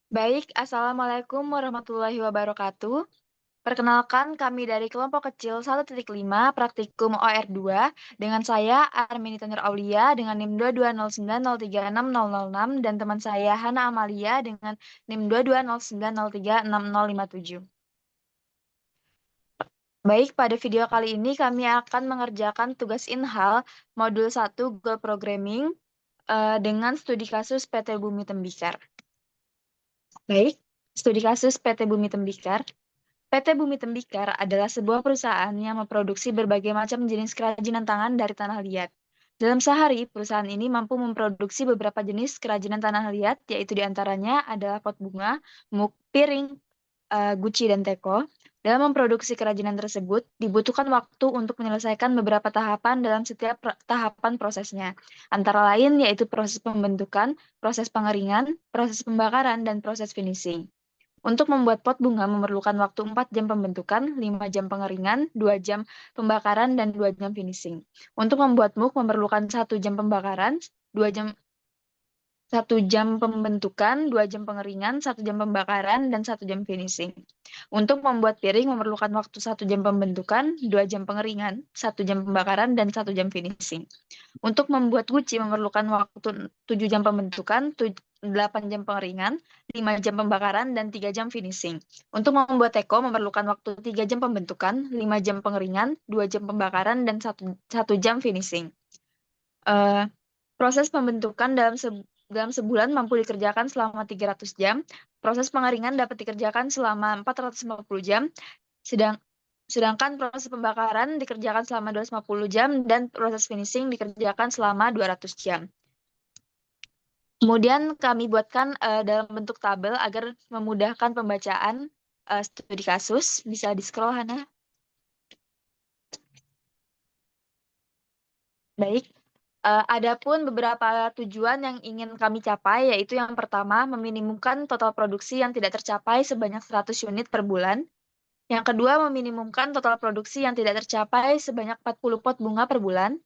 Baik, Assalamualaikum warahmatullahi wabarakatuh. Perkenalkan, kami dari kelompok kecil 1.5 Praktikum OR2 dengan saya Arminita Nur Aulia dengan NIM 22090360006 dan teman saya Hana Amalia dengan NIM 22090360057. Baik, pada video kali ini kami akan mengerjakan tugas Inhal Modul 1 Goal Programming dengan studi kasus PT Bumi Tembikar. Baik, studi kasus PT Bumi Tembikar. PT Bumi Tembikar adalah sebuah perusahaan yang memproduksi berbagai macam jenis kerajinan tangan dari tanah liat. Dalam sehari, perusahaan ini mampu memproduksi beberapa jenis kerajinan tanah liat, yaitu diantaranya adalah pot bunga, muk, piring, guci, dan teko. Dalam memproduksi kerajinan tersebut, dibutuhkan waktu untuk menyelesaikan beberapa tahapan dalam setiap tahapan prosesnya. Antara lain yaitu proses pembentukan, proses pengeringan, proses pembakaran, dan proses finishing. Untuk membuat pot bunga memerlukan waktu 4 jam pembentukan, 5 jam pengeringan, 2 jam pembakaran, dan 2 jam finishing. Untuk membuat muk memerlukan 1 jam pembakaran, 2 jam 1 jam pembentukan, 2 jam pengeringan, 1 jam pembakaran, dan 1 jam finishing. Untuk membuat piring memerlukan waktu 1 jam pembentukan, 2 jam pengeringan, 1 jam pembakaran, dan 1 jam finishing. Untuk membuat guci memerlukan waktu 7 jam pembentukan, 8 jam pengeringan, 5 jam pembakaran, dan 3 jam finishing. Untuk membuat teko memerlukan waktu 3 jam pembentukan, 5 jam pengeringan, 2 jam pembakaran, dan 1 jam finishing. Eh, Proses pembentukan dalam sebulan mampu dikerjakan selama 300 jam. Proses pengeringan dapat dikerjakan selama 450 jam. Sedangkan proses pembakaran dikerjakan selama 250 jam dan proses finishing dikerjakan selama 200 jam. Kemudian kami buatkan dalam bentuk tabel agar memudahkan pembacaan studi kasus. Bisa di-scroll, Hana. Baik. Adapun beberapa tujuan yang ingin kami capai, yaitu yang pertama, meminimumkan total produksi yang tidak tercapai sebanyak 100 unit per bulan. Yang kedua, meminimumkan total produksi yang tidak tercapai sebanyak 40 pot bunga per bulan.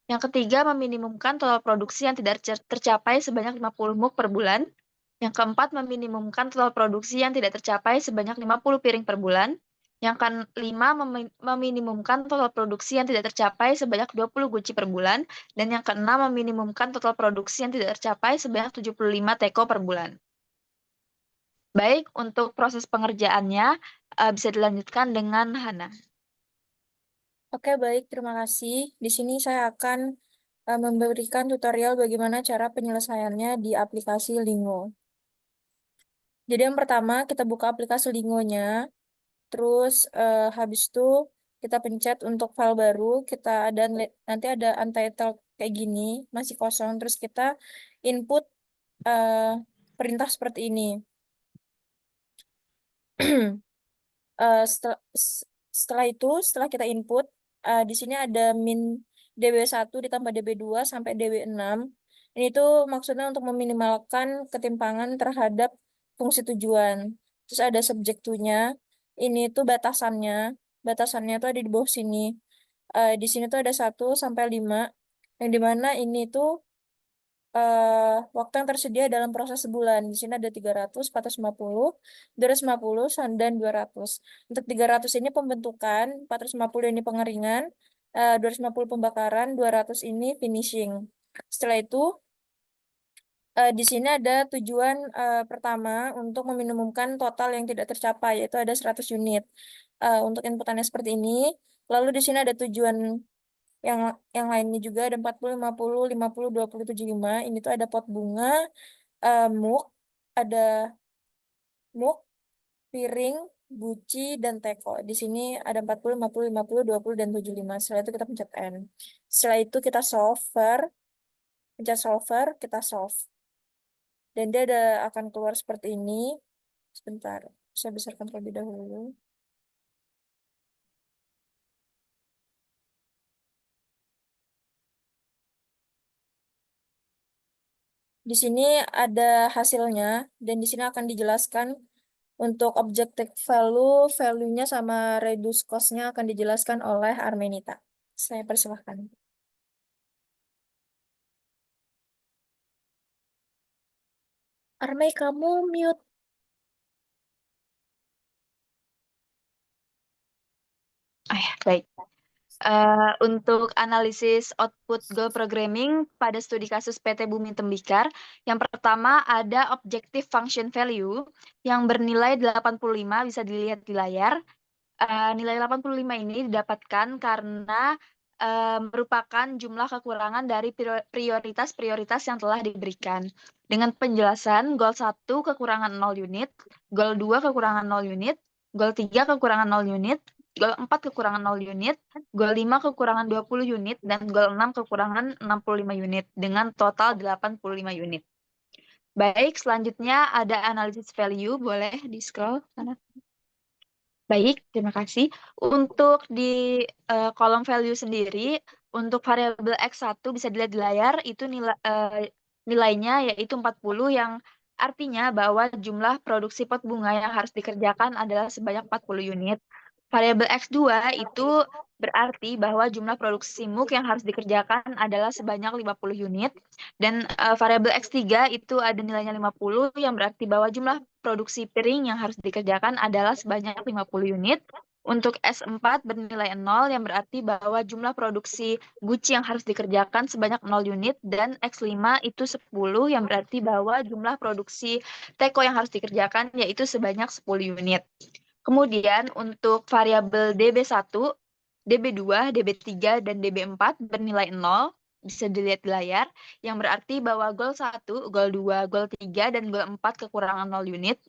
Yang ketiga, meminimumkan total produksi yang tidak tercapai sebanyak 50 muk per bulan. Yang keempat, meminimumkan total produksi yang tidak tercapai sebanyak 50 piring per bulan. Yang kelima, meminimumkan total produksi yang tidak tercapai sebanyak 20 guci per bulan. Dan yang keenam, meminimumkan total produksi yang tidak tercapai sebanyak 75 teko per bulan. Baik, untuk proses pengerjaannya bisa dilanjutkan dengan Hana. Oke, baik. Terima kasih. Di sini saya akan memberikan tutorial bagaimana cara penyelesaiannya di aplikasi Lingo. Jadi yang pertama, kita buka aplikasi Lingonya. Terus habis itu kita pencet untuk file baru. Kita ada nanti ada untitled kayak gini, masih kosong. Terus kita input eh, perintah seperti ini. Setelah itu, setelah kita input, di sini ada min DB1 ditambah DB2 sampai DB6. Ini tuh maksudnya untuk meminimalkan ketimpangan terhadap fungsi tujuan. Terus ada subject to-nya. Ini tuh batasannya. Batasannya tuh ada di bawah sini. Di sini tuh ada 1 sampai 5. Yang dimana ini tuh waktu yang tersedia dalam proses sebulan. Di sini ada 300, 450, 250, dan 200. Untuk 300 ini pembentukan, 450 ini pengeringan, 250 pembakaran, 200 ini finishing. Setelah itu, di sini ada tujuan pertama untuk meminimumkan total yang tidak tercapai, yaitu ada 100 unit. Untuk inputannya seperti ini. Lalu di sini ada tujuan yang lainnya juga ada 40, 50, 50, 20, 75. Ini tuh ada pot bunga, muk, ada muk, piring, guci, dan teko. Di sini ada 40, 50, 50, 20, dan 75. Setelah itu kita pencet N. Setelah itu kita solver, pencet solver, kita solve. Dan dia akan keluar seperti ini. Sebentar, saya besarkan terlebih dahulu. Di sini ada hasilnya, dan di sini akan dijelaskan untuk objective value, value-nya sama reduce cost-nya akan dijelaskan oleh Armenita. Saya persilahkan. Armei, kamu mute. baik. Untuk analisis output goal programming pada studi kasus PT Bumi Tembikar, yang pertama ada objective function value yang bernilai 85, bisa dilihat di layar. Nilai 85 ini didapatkan karena merupakan jumlah kekurangan dari prioritas-prioritas yang telah diberikan. Dengan penjelasan, goal 1 kekurangan 0 unit, goal 2 kekurangan 0 unit, goal 3 kekurangan 0 unit, goal 4 kekurangan 0 unit, goal 5 kekurangan 20 unit, dan goal 6 kekurangan 65 unit, dengan total 85 unit. Baik, selanjutnya ada analisis value, boleh di-scroll sana. Baik, terima kasih. Untuk di kolom value sendiri, untuk variabel X1 bisa dilihat di layar, itu nilainya yaitu 40, yang artinya bahwa jumlah produksi pot bunga yang harus dikerjakan adalah sebanyak 40 unit. Variabel X2 itu berarti bahwa jumlah produksi MUK yang harus dikerjakan adalah sebanyak 50 unit. Dan variabel X3 itu ada nilainya 50, yang berarti bahwa jumlah produksi piring yang harus dikerjakan adalah sebanyak 50 unit. Untuk S4 bernilai 0, yang berarti bahwa jumlah produksi guci yang harus dikerjakan sebanyak 0 unit. Dan X5 itu 10, yang berarti bahwa jumlah produksi teko yang harus dikerjakan yaitu sebanyak 10 unit. Kemudian untuk variabel DB1, DB2, DB3, dan DB4 bernilai 0, bisa dilihat di layar, yang berarti bahwa goal 1, goal 2, goal 3, dan goal 4 kekurangan 0 unit.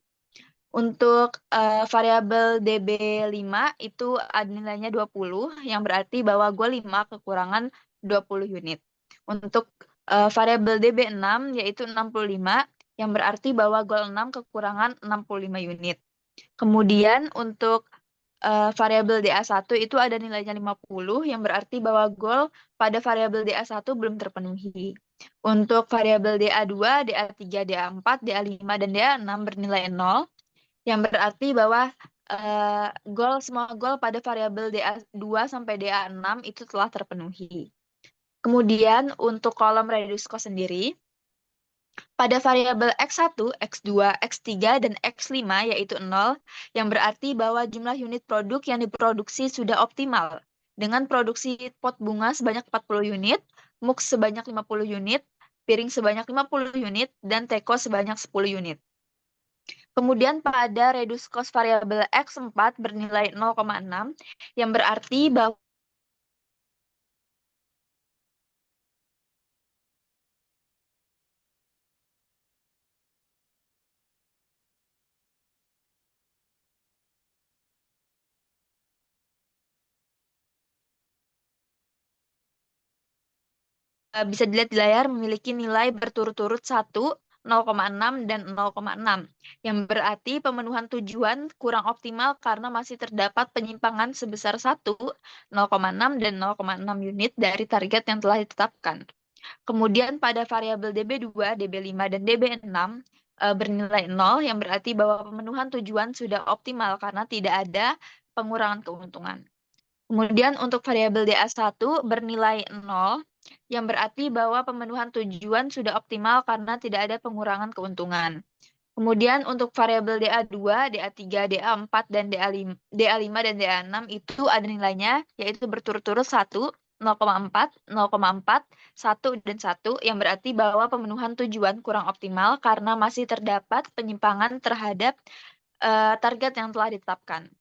Untuk variabel DB5 itu ada nilainya 20, yang berarti bahwa goal 5 kekurangan 20 unit. Untuk variabel DB6 yaitu 65, yang berarti bahwa goal 6 kekurangan 65 unit. Kemudian untuk variabel DA1 itu ada nilainya 50, yang berarti bahwa goal pada variabel DA1 belum terpenuhi. Untuk variabel DA2, DA3, DA4, DA5, dan DA6 bernilai 0, yang berarti bahwa semua goal pada variabel DA2 sampai DA6 itu telah terpenuhi. Kemudian untuk kolom reduce cost sendiri, pada variabel X1, X2, X3, dan X5 yaitu 0, yang berarti bahwa jumlah unit produk yang diproduksi sudah optimal, dengan produksi pot bunga sebanyak 40 unit, MUK sebanyak 50 unit, piring sebanyak 50 unit, dan teko sebanyak 10 unit. Kemudian pada reduce cost variabel X4 bernilai 0,6, yang berarti bahwa bisa dilihat di layar memiliki nilai berturut-turut 1, 0,6, dan 0,6, yang berarti pemenuhan tujuan kurang optimal karena masih terdapat penyimpangan sebesar 1, 0,6, dan 0,6 unit dari target yang telah ditetapkan. Kemudian pada variabel DB2, DB5, dan DB6 bernilai 0, yang berarti bahwa pemenuhan tujuan sudah optimal karena tidak ada pengurangan keuntungan. Kemudian untuk variabel DA1 bernilai 0, yang berarti bahwa pemenuhan tujuan sudah optimal karena tidak ada pengurangan keuntungan. Kemudian untuk variabel DA2, DA3, DA4, dan DA5 dan DA6 itu ada nilainya, yaitu berturut-turut 1, 0,4, 0,4, 1, dan 1, yang berarti bahwa pemenuhan tujuan kurang optimal karena masih terdapat penyimpangan terhadap target yang telah ditetapkan.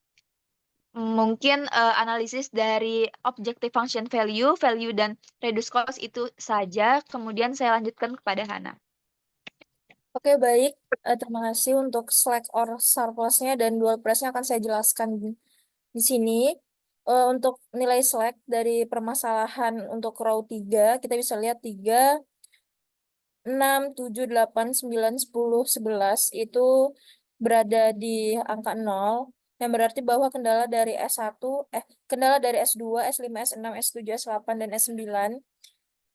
Mungkin analisis dari objective function value, dan reduce cost itu saja. Kemudian saya lanjutkan kepada Hana. Oke, baik. Terima kasih untuk slack or surplusnya dan dual price-nya akan saya jelaskan di sini. Untuk nilai slack dari permasalahan untuk row 3, kita bisa lihat 3, 6, 7, 8, 9, 10, 11 itu berada di angka 0, yang berarti bahwa kendala dari S2, S5, S6, S7, S8, dan S9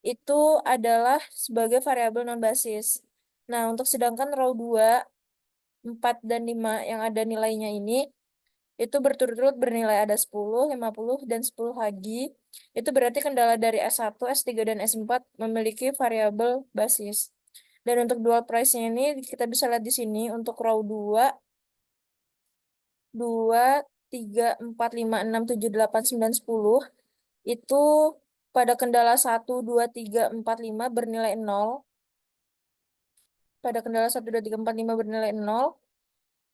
itu adalah sebagai variabel non-basis. Nah, untuk sedangkan row 2, 4, dan 5 yang ada nilainya ini, itu berturut-turut bernilai ada 10, 50, dan 10 lagi. Itu berarti kendala dari S1, S3, dan S4 memiliki variabel basis. Dan untuk dual price-nya ini kita bisa lihat di sini untuk row 2, 2, 3, 4, 5, 6, 7, 8, 9, 10 itu pada kendala 1, 2, 3, 4, 5 bernilai 0. Pada kendala 1, 2, 3, 4, 5 bernilai 0.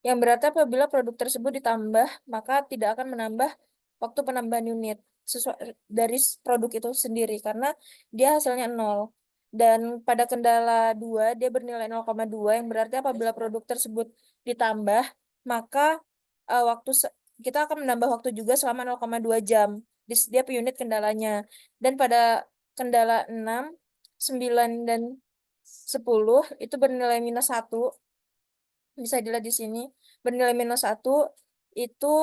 Yang berarti apabila produk tersebut ditambah, maka tidak akan menambah waktu penambahan unit sesuai dari produk itu sendiri karena dia hasilnya 0. Dan pada kendala 2 dia bernilai 0,2 yang berarti apabila produk tersebut ditambah, maka kita akan menambah waktu juga selama 0,2 jam di setiap unit kendalanya. Dan pada kendala 6, 9, dan 10 itu bernilai -1, bisa dilihat di sini, bernilai -1 itu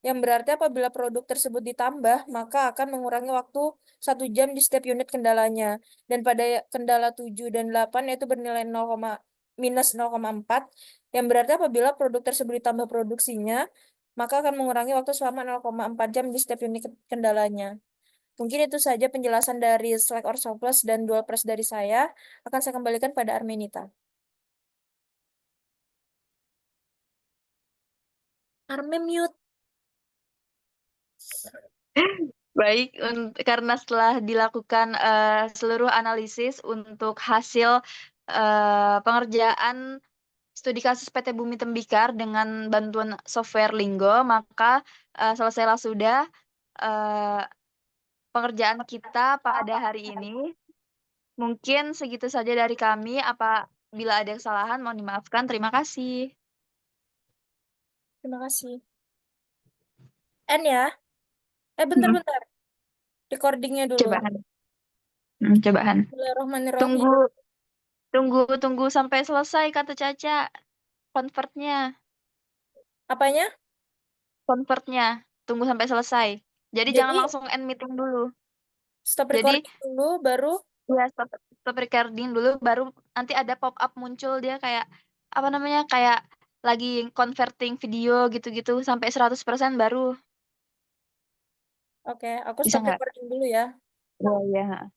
yang berarti apabila produk tersebut ditambah, maka akan mengurangi waktu 1 jam di setiap unit kendalanya. Dan pada kendala 7 dan 8 yaitu bernilai -0,4, yang berarti apabila produk tersebut ditambah produksinya, maka akan mengurangi waktu selama 0,4 jam di setiap unit kendalanya. Mungkin itu saja penjelasan dari slack or surplus dan dual press dari saya. Akan saya kembalikan pada Armenita. Arme mute. Baik, karena setelah dilakukan seluruh analisis untuk hasil pengerjaan studi kasus PT Bumi Tembikar dengan bantuan software Linggo, maka selesailah sudah eh, pengerjaan kita pada hari ini. Mungkin segitu saja dari kami. Apabila ada kesalahan, mohon dimaafkan. Terima kasih. Terima kasih. N ya. Hmm, Bentar-bentar. Recordingnya dulu. cobaan. Cobaan. Bismillahirrahmanirrahim. Tunggu, tunggu sampai selesai kata Caca. Convertnya, Apanya? convertnya. Tunggu sampai selesai. Jadi jangan Jadi langsung end meeting dulu. stop Jadi recording dulu, baru. ya stop recording dulu, baru nanti ada pop up muncul dia kayak apa namanya kayak lagi converting video gitu-gitu sampai 100% baru Oke, aku bisa stop nggak? recording dulu ya. Oh iya.